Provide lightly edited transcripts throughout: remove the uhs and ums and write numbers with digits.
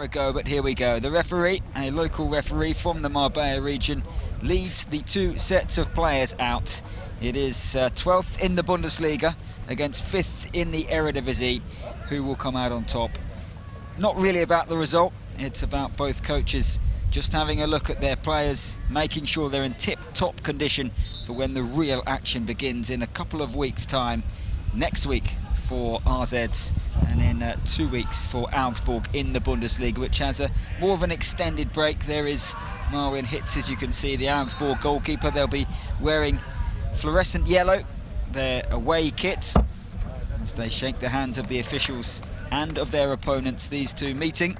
ago, but here we go. The referee, a local referee from the Marbella region, leads the two sets of players out. It is 12th in the Bundesliga against 5th in the Eredivisie, who will come out on top. Not really about the result, it's about both coaches just having a look at their players, making sure they're in tip-top condition for when the real action begins in a couple of weeks' time. Next week for AZ, and in 2 weeks for Augsburg in the Bundesliga, which has a more of an extended break. There is Marvin Hitz, as you can see, the Augsburg goalkeeper. They'll be wearing fluorescent yellow, their away kit, as they shake the hands of the officials and of their opponents. These two meeting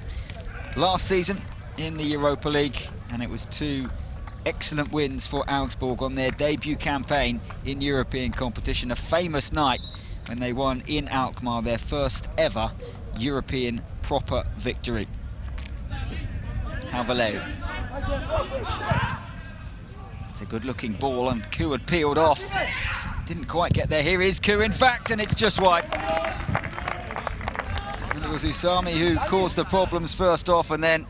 last season in the Europa League, and it was 2 excellent wins for Augsburg on their debut campaign in European competition. A famous night when they won in Alkmaar their first ever European proper victory. Havaleu. It's a good looking ball, and Koo had peeled off. Didn't quite get there. Here is Koo in fact, and it's just wide. And it was Usami who caused the problems first off, and then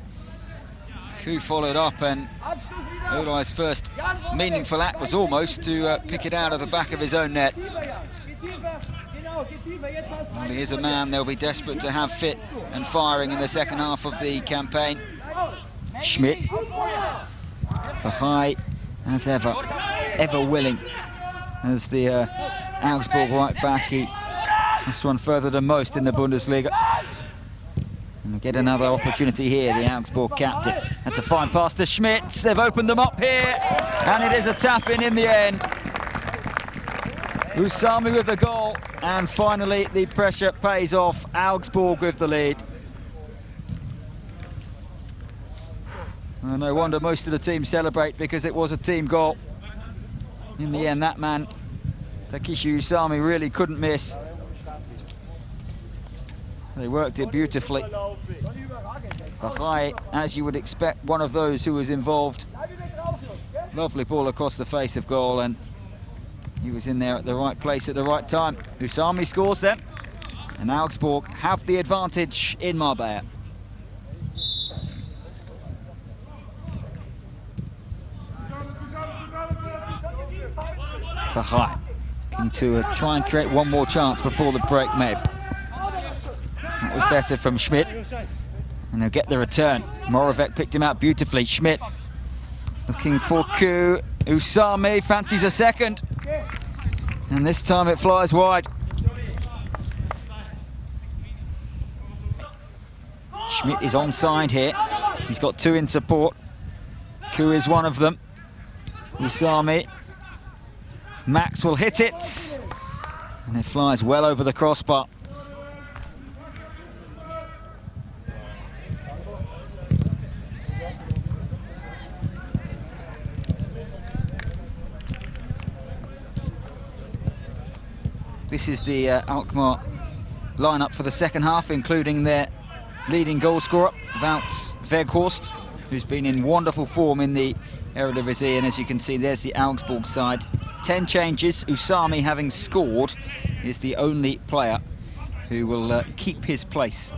Koo followed up, and Ulai's first meaningful act was almost to pick it out of the back of his own net. Well, he is a man they'll be desperate to have fit and firing in the second half of the campaign. Schmidt, for high as ever willing as the Augsburg right back. He must run further than most in the Bundesliga. And we'll get another opportunity here, the Augsburg captain. That's a fine pass to Schmidt. They've opened them up here, and it is a tap-in the end. Usami with the goal, and finally the pressure pays off. Augsburg with the lead. Well, no wonder most of the team celebrate, because it was a team goal. In the end, that man, Takashi Usami, really couldn't miss. They worked it beautifully. Bahai, as you would expect, one of those who was involved. Lovely ball across the face of goal, and he was in there at the right place at the right time. Usami scores then, and Augsburg have the advantage in Marbella. Bahai looking to try and create one more chance before the break, maybe. That was better from Schmidt, and they'll get the return. Moravec picked him out beautifully. Schmidt looking for Koo. Usami fancies a second, and this time it flies wide. Schmidt is onside here. He's got 2 in support. Koo is one of them. Usami. Max will hit it, and it flies well over the crossbar. This is the Alkmaar lineup for the second half, including their leading goal scorer, Wout Weghorst, who's been in wonderful form in the Eredivisie. And as you can see, there's the Augsburg side. 10 changes. Usami, having scored, is the only player who will keep his place.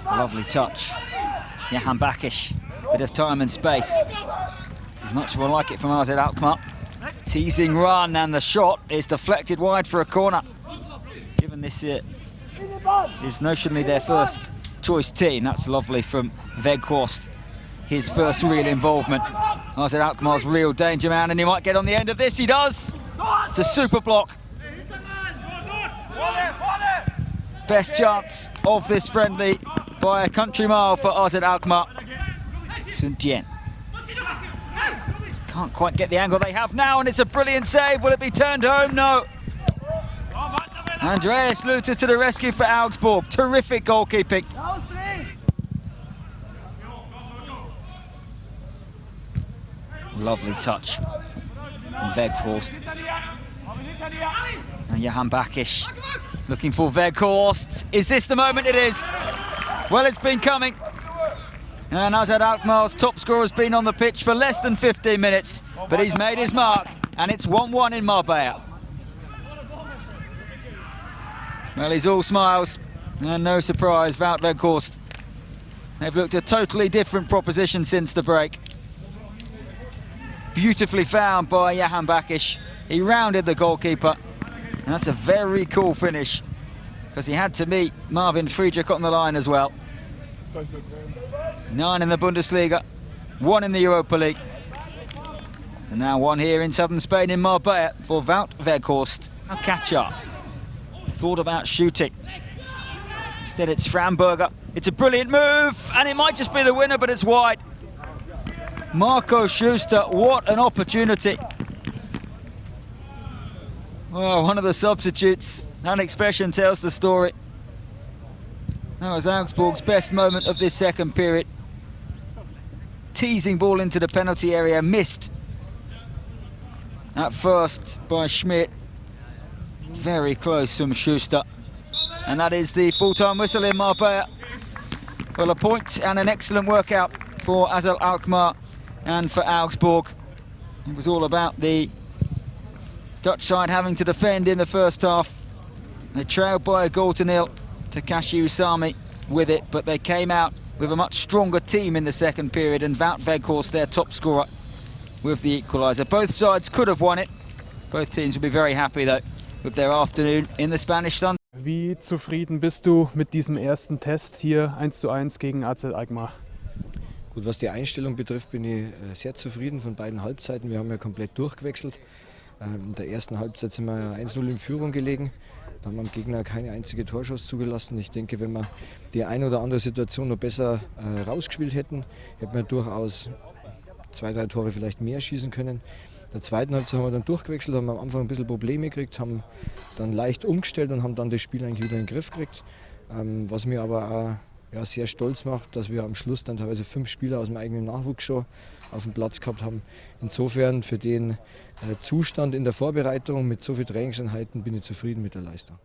Lovely touch. Johan Bakish, bit of time and space. This is much more like it from AZ Alkmaar. Teasing run, and the shot is deflected wide for a corner. Given this is notionally their first choice team, that's lovely from Weghorst. His first real involvement. AZ Alkmaar's real danger man, and he might get on the end of this. He does. It's a super block. Best chance of this friendly by a country mile for AZ Alkmaar. Sun Tien. Can't quite get the angle they have now, and it's a brilliant save. Will it be turned home? No. Andreas Luther to the rescue for Augsburg. Terrific goalkeeping. Lovely touch from Weghorst. And Johan Bakish looking for Weghorst. Is this the moment? It is. Well, it's been coming. And AZ Alkmaar's top scorer has been on the pitch for less than 15 minutes, but he's made his mark, and it's 1-1 in Marbella. Well, he's all smiles. And no surprise, Wout Weghorst. They've looked a totally different proposition since the break. Beautifully found by Johan Bakic. He rounded the goalkeeper. And that's a very cool finish, because he had to meet Marvin Friedrich on the line as well. 9 in the Bundesliga, 1 in the Europa League. And now 1 here in southern Spain in Marbella for Wout Weghorst. Now Kacha thought about shooting. Instead it's Framberger. It's a brilliant move, and it might just be the winner, but it's wide. Marco Schuster, what an opportunity. Well, one of the substitutes, an expression tells the story. That was Augsburg's best moment of this second period. Teasing ball into the penalty area, missed at first by Schmidt. Very close from Schuster. And that is the full-time whistle in Marbella. Well, a point and an excellent workout for AZ Alkmaar and for Augsburg. It was all about the Dutch side having to defend in the first half. They trailed by a 0-0. Takashi Usami with it, but they came out with a much stronger team in the second period, and Wout Weghorst, their top scorer, with the equaliser. Both sides could have won it. Both teams will be very happy, though, with their afternoon in the Spanish sun. Wie zufrieden bist du mit diesem ersten Test hier 1:1 gegen AZ Alkmaar? Gut, was die Einstellung betrifft, bin ich sehr zufrieden von beiden Halbzeiten. Wir haben ja komplett durchgewechselt. In der ersten Halbzeit sind wir 1:0 in Führung gelegen. Da haben wir dem Gegner keine einzige Torschuss zugelassen. Ich denke, wenn wir die eine oder andere Situation noch besser rausgespielt hätten, hätten wir durchaus 2, 3 Tore vielleicht mehr schießen können. In der zweiten Halbzeit haben wir dann durchgewechselt, haben am Anfang ein bisschen Probleme gekriegt, haben dann leicht umgestellt und haben dann das Spiel eigentlich wieder in den Griff gekriegt. Was mir aber auch sehr stolz macht, dass wir am Schluss dann teilweise 5 Spieler aus dem eigenen Nachwuchs schon auf dem Platz gehabt haben. Insofern für den Zustand in der Vorbereitung mit so vielen Trainingseinheiten bin ich zufrieden mit der Leistung.